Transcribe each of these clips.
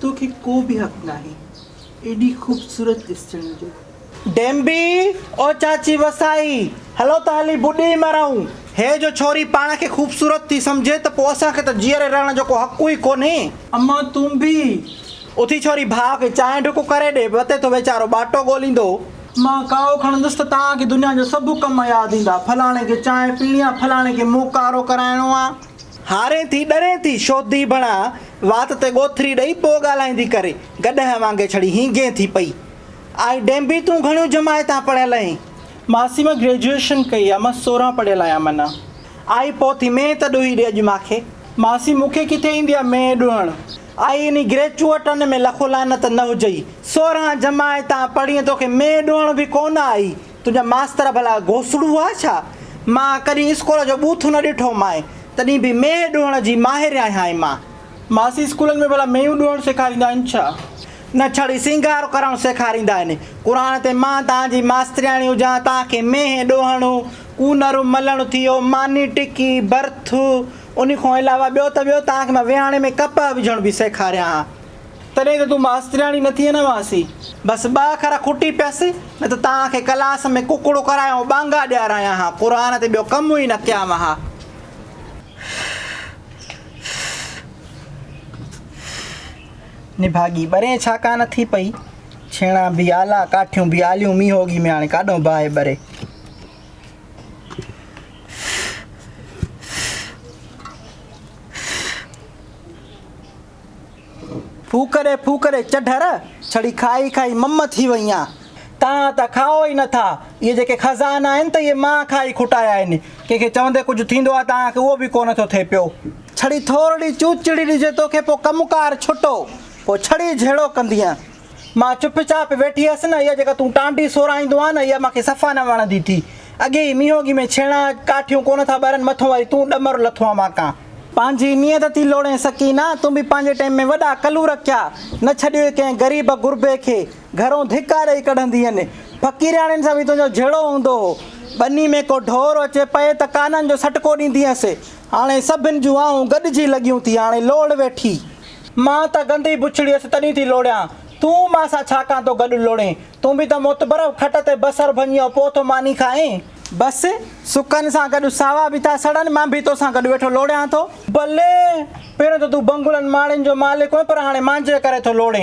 तो कि को भी हक नहीं एडी खूबसूरत ॾिसण जो। डेम्बी ओ चाची वसाई हलो त हली बुॾी मराऊं। हे जो छोरी पाण खे खूबसूरत थी सम्झे त पोइ असांखे त जीअरे रहण जो को हक़ ई कोन्हे। अम्मा तूं बि उथी छोरी भाउ खे चांहि ढुक करे ॾे, वते तो वीचारो बाटो ॻोल्हींदो। मां काओ खणंदुसि त तव्हांखे दुनिया जो सभु कम यादि ईंदा। फलाणे खे चांहि पीणी आहे, फलाणे खे मुंहुं कारो कराइणो आहे। हारे थी डरे थी शोधी बणा वात ते ॻोथरी ॾेई पोइ ॻाल्हाईंदी करे गॾह वांगे छड़ी हींगे थी पई। आई डेम्बी तूं घणियूं जमायतां पढ़ियल आहीं? मासी मां ग्रेजुएशन कई आहे, मां 16 पढ़ियल आहियां माना। आई पोइ थी में त ॾुही ॾे अॼु मूंखे। मासी मूंखे किथे ईंदी आहे में ॾुहणु। आई इन ग्रेजुएटनि में लखो लानत न हुजई। 16 जमायतां पढ़ी तोखे में ॾुहणु बि कोन आई। तुंहिंजा मास्तर भला घोसड़ू आहे छा? मां कॾहिं स्कूल जो बूथ न ॾिठो माए, तॾहिं बि में ॾुहण जी माहिर आहियां मां। मासी स्कूलनि में भला मेयूं ॾुहणु सेखारींदा आहिनि छा? न छड़ी सिंगार करणु सेखारींदा आहिनि। क़ुर ते मां तव्हांजी मास्तरियाणी हुजां, तव्हांखे मेंह ॾोहणो, कूनर मलणु थी वियो, मानी टिकी, बर्थ, उन खां अलावा ॿियो तव्हांखे मां विहाणे में कप विझण बि सेखारियां हा। तॾहिं त तूं मास्तरियाणी न थी न मासी। बसि 2 अखर खुटी पियसि न त तव्हांखे क्लास में कुकड़ो करायां, बांगा ॾियारायां हा। क़ुर ते ॿियो कमु ई न कयां हा। निभागी बरे छाका न थी पई। छेणा भी आला, काठियूं भी आलियूं, मी होगी में हाणे काॾो बाहे बरे। फूकरे चढ़र छड़ी खाई खाई मम थी वई आं। तव्हां त खाओ ई नथा। इहे जेके खज़ाना आहिनि त इहे मां खाई खुटाया आहिनि। कंहिंखे चवंदे कुझु थींदो आहे तव्हांखे उहो बि कोन थो थिए पियो। छड़ी थोरी चूचड़ी ॾिजे तोखे, पोइ कमुकार छुटो, पोइ छड़ी झेड़ो कंदीअ। मां चुपचाप वेठी हुअसि न। इहा जेका तूं टांडी सोराईंदो आहे न, इहा मूंखे सफ़ा न वणंदी थी। अॻे ई मीहोगी में छेणा काठियूं कोन था ॿरनि, मथां वरी तूं ॾमर लथो आहे मां। पंहिंजी नियत थी लोड़े सकी ना। तूं बि पंहिंजे टाइम में वॾा कलू रखिया, न छॾियो कंहिं ग़रीब गुरबे खे घरों धिका ॾेई कढंदी आहिनि। फ़क़ीराणियुनि सां बि तुंहिंजो झेड़ो हूंदो हो। बनी में को ढोर अचे पए त काननि जो सटको ॾींदी हुअसि। हाणे सभिनि जूं आऊं गॾिजी लॻियूं थी। हाणे लोड़ वेठी। मां त गंदी बुछड़ी हुअसि तॾहिं थी लोड़ियां। तूं मां सां छाकां थो गॾु लोड़े? तूं बि त मोतबर खट ते बसर भञियो पोइ थो मानी खाएं। बसि सुकनि सां गॾु सावा बि था सड़नि, मां बि तोसां गॾु वेठो लोड़ियां थो। भले पहिरियों त तूं बंगुलनि माड़ियुनि जो मालिक हो, पर हाणे मांजे करे थो लोड़े।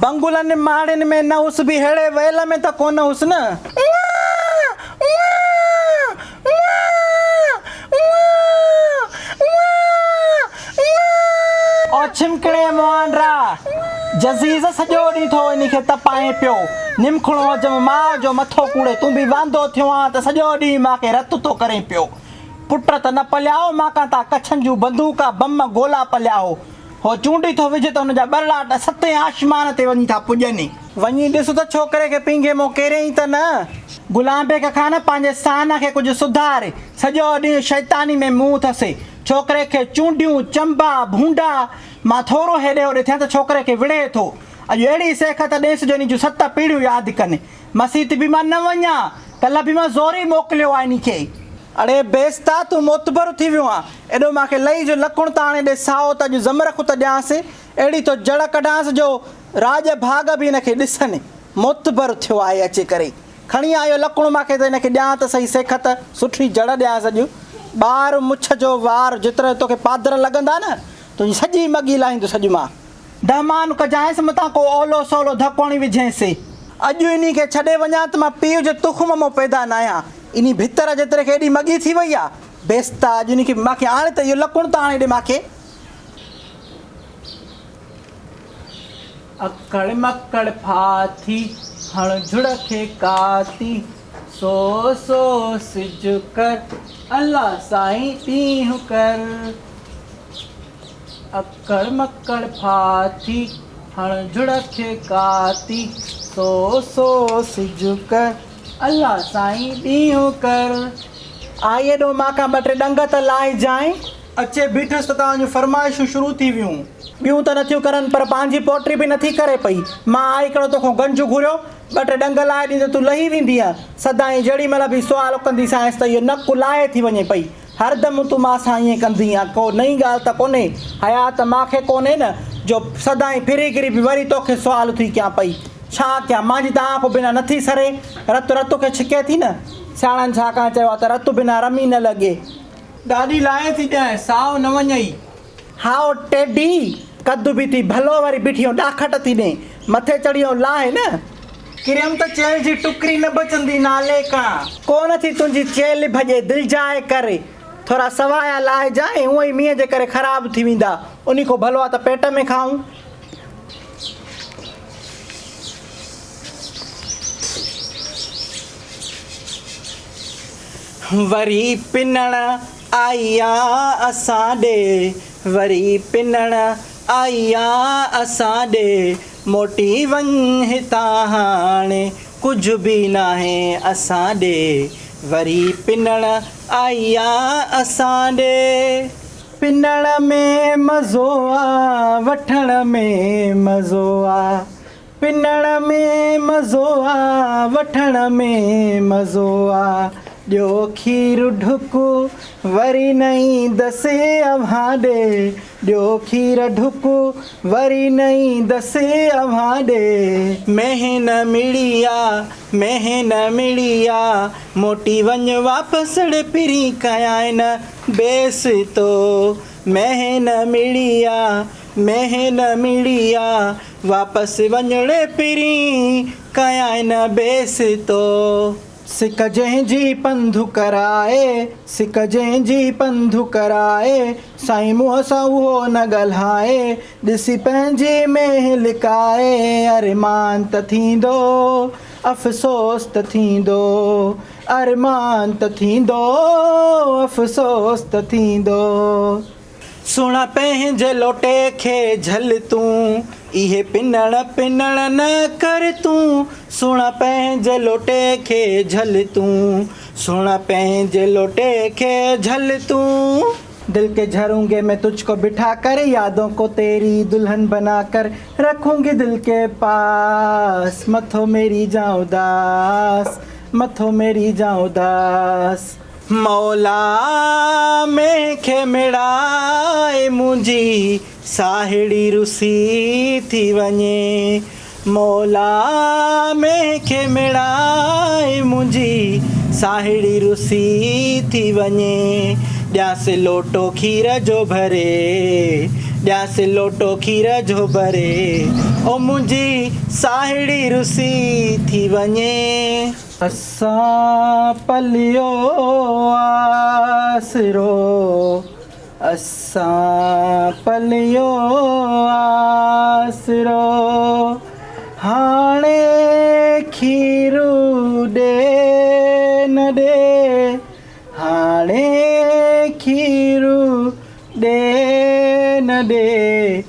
बंगुलनि माड़ियुनि में न हुस बि हेड़े वेल में त कोन हुस न। ओ छिमकणे मुआंडरा जज़ीज़ सॼो ॾींहुं थो इन खे तपाए पियो। निमखणो हजम माउ जो मथो कूड़े। तूं बि वांदो थियो आहे त सॼो ॾींहुं मूंखे रतु थो करे पियो। पुट त न पलियाओ मां था कच्छनि जूं बंदूका बम गोला पलियाओ। हो चूंडी थो विझे त हुनजा बरलाट 7 आसमान ते वञी था पुॼनि। वञी ॾिस त छोकिरे खे पिंगे मो केरियईं त न। गुलाबे खां न पंहिंजे सान खे कुझु सुधारे। सॼो ॾींहुं शैतानी में मुंहुं अथसि। छोकिरे खे चूंडियूं चंबा भूंडा। मां थोरो हेॾे होॾे थियां त छोकिरे खे विढ़े थो। अॼु अहिड़ी सेखत ॾेसि जो इन जूं 7 पीढ़ियूं यादि कनि। मसीत बि मां न वञा, कल्ह बि मां ज़ोरी मोकिलियो आहे इन खे। अड़े बेस्ता तूं मोतबर थी वियो आहे। एॾो मूंखे लही जो लकुण त हाणे ॾे साओ त अॼु ज़मरख त ॾियांसि। अहिड़ी तो जड़ कढांसि जो राज भाग बि हिनखे ॾिसनि। मोतबर थियो आहे अचे करे। खणी आयो लकुण मूंखे त हिनखे ॾियां त सही सेखत सुठी जड़ ॾियांसि अॼु। ॿार मुछ जो वार जेतिरा तोखे पादर लॻंदा न, तुंहिंजी सॼी मगी लाहींदुसि अॼु मां। दहमान कजांइसि मथां को ओलो सोलो धकोणी विझेसि। अॼु इन खे छॾे वञा त मां पीउ जे तुख़ुम मां पैदा न आहियां। इन भितर जेतिरे खे एॾी मगी थी वई आहे। बेस्ता अॼु इन खे मूंखे हाणे त इहो लकुण त हाणे ॾे मूंखे। अकड़ मकड़ फाथी हण झुड़ खे काती। सो सो सिज कर अल्लाह साईं तीहं कर। अकड़ मकड़ फाथी हण झुड़ खे काती। सो सो सिज कर अल्लाह साईं ॾींहों कर आई एॾो मां ॿ टे डंग त लाहे जाए अचे बीठसि त तव्हांजूं फरमाइशूं शुरू थी वियूं ॿियूं त नथियूं करनि पर पंहिंजी पोट्री बि नथी करे पई मां आई हिकिड़ो तोखां गंजु घुरियो ॿ टे डंग लाहे ॾींदी तूं लही वेंदी आहे सदाईं जेॾी महिल बि सुवालु कंदीसांसि त इहो नकु लाहे थी वञे पई हरदमि तूं मां सां ईअं कंदी आहे को नई ॻाल्हि त कोन्हे हया त मूंखे कोन्हे न जो सदाईं फिरी गिरी बि वरी तोखे सुवालु थी कयां पई छा कयां मुंहिंजी त आंख बिना नथी सरे रतु खे छिके थी न सियाणनि छाकाणि चयो आहे त रतु बिना रमी न लॻे ॾाढी लाहे थी ॾियां साओ न वञई हाओ टेडी कदु बि थी भलो वरी बीठी ॾाखट थी ॾे मथे चढ़ी लाहे न किरियम त चेल जी टुकरी न बचंदी नाले खां कोन थी तुंहिंजी चेल भॼे दिलि जाए करे थोरा सवाया लाहे जाए हूअं ई मींहं जे करे ख़राबु थी वेंदा उन खां भलो आहे त पेट में खाऊं वरी पिनण आया असां ॾे वरी पिनण आया असां ॾे मोटी वञ हितां हाणे कुझु बि नाहे असां ॾे वरी पिनण आया असां ॾे पिनण में मज़ो आहे वठण में मज़ो आहे पिनण में मज़ो आहे वठण में मज़ो आहे ॾियो खीरु ढुकु वरी नई दसे अव्हां ॾे ॾियो खीरु ढुकु वरी नई दसे अव्हां ॾे महन मिड़ी आहे मोटी वञ वापसि पिरी कयां न बेस तो महन मिड़ी आहे वापसि वञण पिरी कयां न बेस तो सिक जंहिंजी पंधु कराए साईं मुंहं सां उहो न ॻाल्हाए ॾिसी पंहिंजे में लिकाए अरमान त थींदो अफ़सोस त थींदो अरमान त थींदो अफ़सोस त थींदो सुण पंहिंजे लोटे खे झल तूं इहे पिनण न कर तूं सुण पंहिंजे लोटे खे झल तूं सुण पंहिंजे लोटे खे झल तूं दिल के झरोंगे में तुझको बिठा कर यादों को तेरी दुल्हन बना कर रखूंगी दिल के पास मथो मेरी जाऊं दास मौला मूंखे मिड़ाए मुंहिंजी साहेड़ी रुसी थी वञे मौला मूंखे मिड़ाए मुंहिंजी साहेड़ी रुसी थी वञे ॾियासि लोटो खीर जो भरे ओ मुंहिंजी साहेड़ी रुसी थी वञे असां पलियो आसरो हाणे खीरू ॾे न ॾे हाणे खीरू ॾे न ॾे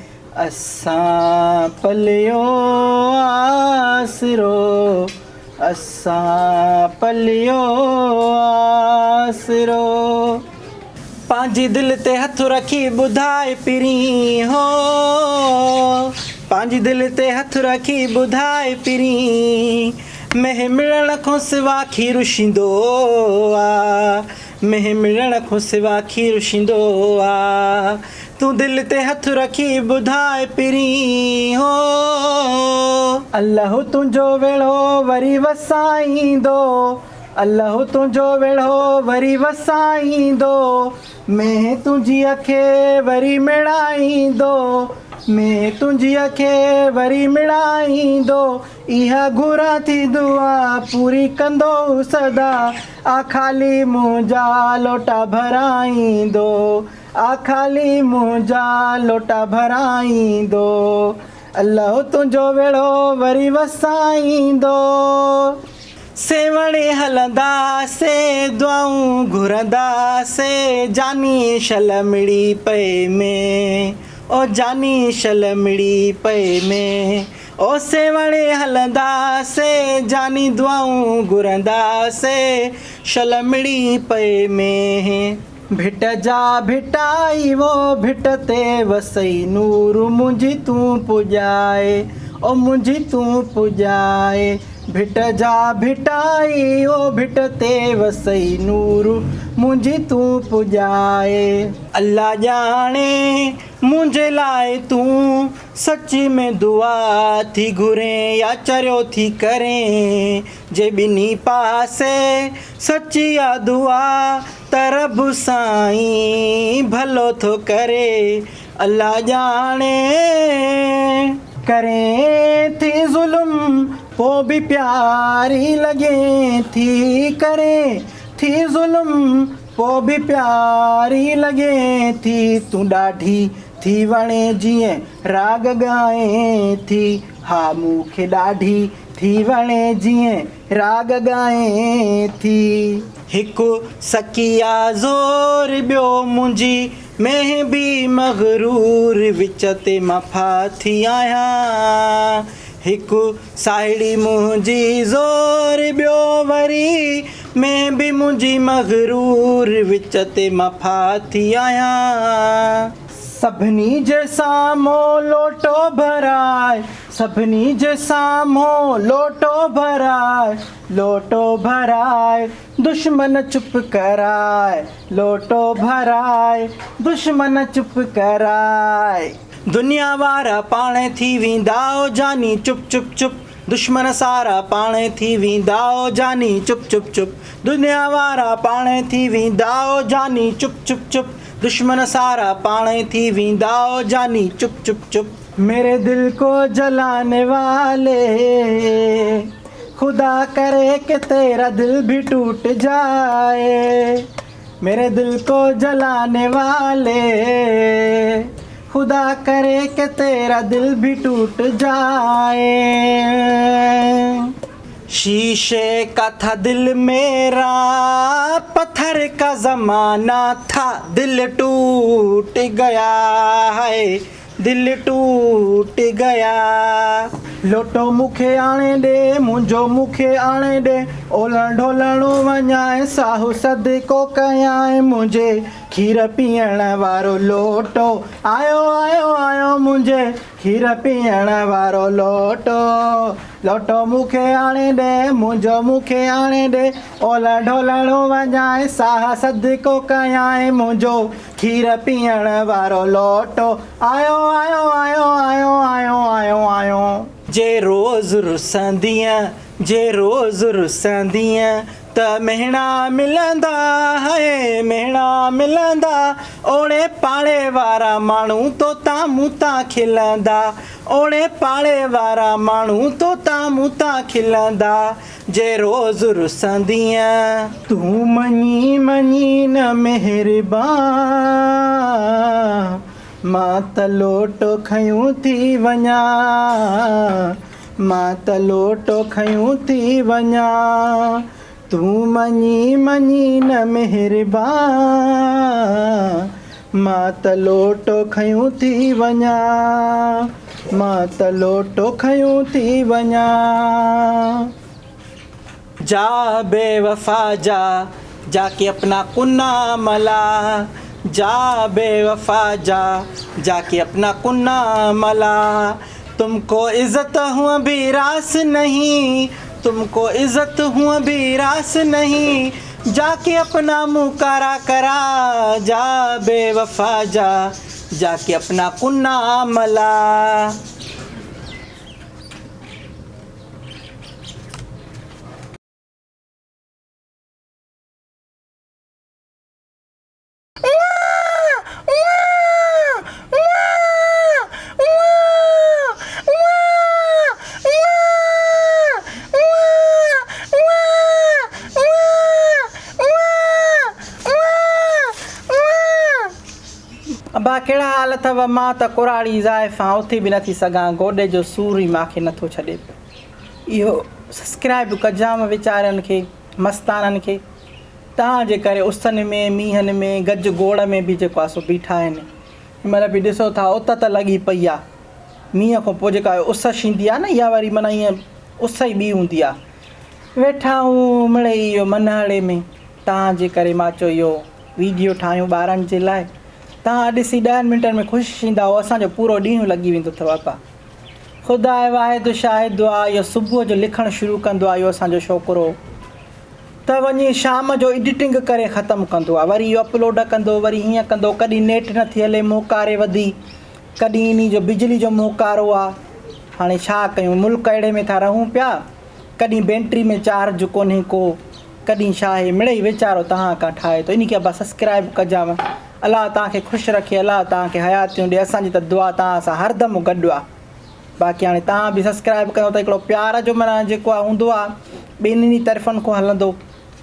असां पलियो आसरो पंहिंजी दिलि ते हथ रखी ॿुधाए पिरी हो पंहिंजी दिलि ते हथ रखी ॿुधाए पिरी मेह मिलण खां सिवा खीरु शींदो आहे मेह मिलण खां सिवा खीरु शींदो आहे तूं दिलि ते हथ रखी ॿुधाए पिरी हो अल्लाह तुंहिंजो वेड़ो वरी वसाईंदो अल्लाह तुंहिंजो वेड़ो वरी वसाईंदो मैं तुंहिंजी खे वरी मिड़ाईंदो मैं तुंहिंजी खे वरी मिड़ाईंदो इहा घुरां थी दुआ पूरी कंदो सदा आ खाली मुंहिंजा लोटा भराईंदो आ खाली मुंहिंजा लोटा भराईंदो अल्लाह तुंहिंजो वेड़ो वरी वसाईंदो सेवणे हलंदासे दुआऊं घुरंदासे जानी शल मिड़ी पए में ओ जानी शल मिड़ी पए में ओ सेवणे हलंदासे जानी दुआऊं घुरंदासे शलमड़ी पे में भिट जा भिटाई वो भिट ते वसई नूर मुझी तू पुजाए ओ मुझी तू पुजाए भिट जा भिटाई ओ भिट ते वसई नूर मुझी तू पुजाए अल्लाह जाने मुझे लाए तू सच्ची में दुआ थी घुरें या चरियो थी करें जे बिनी पासे सच्ची या दुआ तरब साईं भलो थो करे अल्लाह जाने करें थी जुल्म वो भी प्यारी लगे थी करें थी जुल्म वो भी प्यारी लगे थी तू ॾाढी थी वणे जीअं राग ॻाए थी हा मूंखे ॾाढी थी वणे जीअं राग ॻाए थी हिकु सकिया ज़ोर ॿियो मुंहिंजी मैं भी मगरूर विच ते मां फाथी आहियां हिकु साहेड़ी मुंहिंजी ज़ोर ॿियो वरी मैं भी मुंहिंजी मगरूर विच ते मां फाथी आहियां सभिनी जे साम्हूं लोटो भराए सभिनी जे साम्हूं लोटो भराए दुश्मन चुप कराए लोटो भराए दुश्मन चुप कराए दुनिया वारा पाणे थी वेंदा जानी चुप चुप चुप दुश्मन सारा पाणे थी वेंदा जानी चुप चुप चुप दुनिया वारा पाणे थी वेंदा जानी चुप चुप चुप दुश्मन सारा पाणे थी वेंदा जानी चुप चुप चुप मेरे दिल को जलाने वाले खुदा करे कि तेरा दिल भी टूट जाए मेरे दिल को जलाने वाले खुदा करे कि तेरा दिल भी टूट जाए शीशे का था दिल मेरा पत्थर का ज़माना था दिल टूट गया है दिल टूट गया लोटो मूंखे आणे ॾे मुंहिंजो मूंखे आणे ॾे ओलण ढोलणो वञाए साहु सदको कयाए मुंहिंजे खीर पीअण वारो लोटो आयो आयो आयो मुंहिंजे खीर पीअण वारो लोटो लोटो मूंखे आणे ॾे मुंहिंजो मूंखे आणे ॾे ओलण ढोलणो वञाए साह सदको कयाए मुंहिंजो खीर पीअण वारो लोटो आयो आयो आयो आयो आयो आयो आयो जे रोज़ रुसंदीअ त मेहणा मिलंदा है मेहणा मिलंदा ओड़े पाड़े वारा माण्हू तो तां मूं तां खिलंदा ओड़े पाड़े वारा माण्हू तो तां मूं तां खिलंदा जे रोज़ रुसंदीअ तूं मञी मञी न मेहरबान मां त लोटो खयूं थी वञा मां त लोटो खयूं थी वञा तूं मञी मञी न मेहरबान मां त लोटो खयूं थी वञा मां त लोटो खयूं थी वञा जा बेवफा जा जाके अपना कुन्ना मला जा बेवफा जा जाके अपना कुन्ना मला तुमको इज़्ज़त हुआ भी रास नहीं तुमको इज़्ज़त हुआ भी रास नहीं जाके अपना मुँह कारा करा जा बेवफा जा जाके अपना कुन्ना मला अबा कहिड़ा हाल अथव मां त कुराड़ी ज़ाइफ़ां उथी बि नथी सघां गोॾे जो सूर ई मूंखे नथो छॾे पियो इहो सब्सक्राइब कजाम वीचारनि खे मस्ताननि खे तव्हांजे करे उसनि में मींहनि में गज गोड़ में बि जेको आहे सो बीठा आहिनि हिन महिल बि ॾिसो था उत त लॻी पई आहे मींहं खां पोइ जेका उस ईंदी आहे न, इहा वरी माना ईअं उस ई ॿी हूंदी आहे। वेठा आहियूं मिड़े इहो मनहड़े में, तव्हांजे करे मां चयो इहो वीडियो ठाहियूं ॿारनि जे लाइ। तव्हां ॾिसी 10 मिंटनि में ख़ुशि थींदा, असांजो पूरो ॾींहुं लॻी वेंदो अथव बापा। ख़ुदा वाहिद शाहिद आहे, इहो सुबुह जो लिखणु शुरू कंदो आहे इहो असांजो छोकिरो, त वञी शाम जो एडिटिंग करे ख़तमु कंदो आहे, वरी इहो अपलोड कंदो, वरी हीअं कंदो। कॾहिं नेट नथी हले मोकारे वधी, कॾहिं इन जो बिजली जो मोकारो आहे। हाणे छा कयूं, मुल्क अहिड़े में था रहूं पिया, कॾहिं बैटरी में चार्ज कोन्हे को, कॾहिं छा आहे, मिड़ेई वीचारो तव्हां खां ठाहे थो। इन खे बसि सब्सक्राइब कजांव। अलाह तव्हांखे ख़ुशि रखे, अलाह तव्हांखे हयातियूं ॾिए। असांजी त दुआ तव्हां सां हरदमि गॾु आहे। बाक़ी हाणे तव्हां बि सब्सक्राइब कयो त हिकिड़ो प्यार जो माना जेको आहे हूंदो आहे, ॿिन्हिनि तरफ़नि खां हलंदो।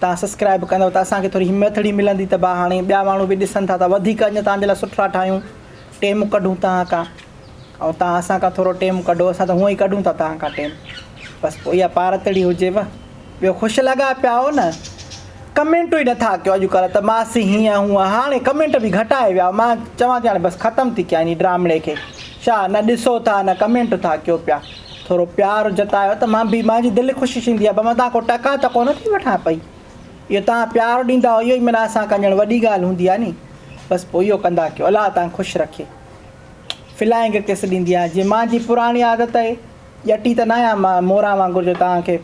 तव्हां सब्सक्राइब कंदव त असांखे थोरी हिमत मिलंदी त भाउ हाणे ॿिया माण्हू बि ॾिसनि था त वधीक अञा तव्हांजे लाइ सुठा ठाहियूं, टेम कढूं तव्हां खां, ऐं तव्हां असां खां थोरो टेम कढो, असां त हूअं ई कढूं था तव्हां खां टेम। बसि पोइ इहा पारतड़ी हुजेव। ॿियो ख़ुशि लॻा पिया हो न, कमेंटूं ई नथा कयो अॼुकल्ह त मासी हीअं हूअं। हाणे कमेंट बि घटाए विया। मां चवां थी हाणे बसि ख़तमु थी कयां इन ड्रामड़े खे। छा न ॾिसो था न कमेंट था कयो पिया, थोरो प्यारु जतायो त मां बि, मुंहिंजी दिलि ख़ुशि थींदी आहे। मां तव्हां खां टका त कोन थी वठां पई, इहो तव्हां प्यारु ॾींदा, इहो ई माना असां खां ॼण वॾी ॻाल्हि हूंदी आहे नी। बसि पोइ इहो कंदा कयो, अलाह तव्हां ख़ुशि रखे। फ्लाइंग किस ॾींदी आहे, जीअं मुंहिंजी पुराणी आदत आहे, ॼटी त न आहियां मां मोरा वांगुरु जो तव्हांखे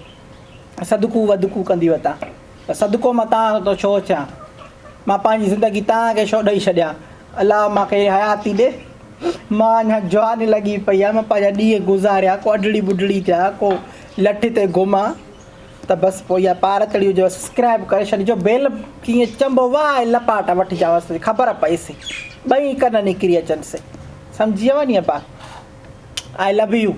सदकू वदकू कंदी वतां, त सदको मां तव्हां तो छो अचां, मां पंहिंजी ज़िंदगी तव्हांखे छो ॾेई छॾियां। अलाह मूंखे हयाती ॾे, मां अञा जवानी लॻी पई आहे, मां पंहिंजा ॾींहं गुज़ारिया, को अडड़ी बुडड़ी थिया, को लठ ते घुमां। त बसि पोइ इहा पारतड़ी हुजे, सब्सक्राइब करे छॾिजो। बेल कीअं चंबो वाह लपाटा वठिजांसि, ख़बर पएसि, ॿई कन निकिरी अचनि से, सम्झी वियव नी अबा। I love U.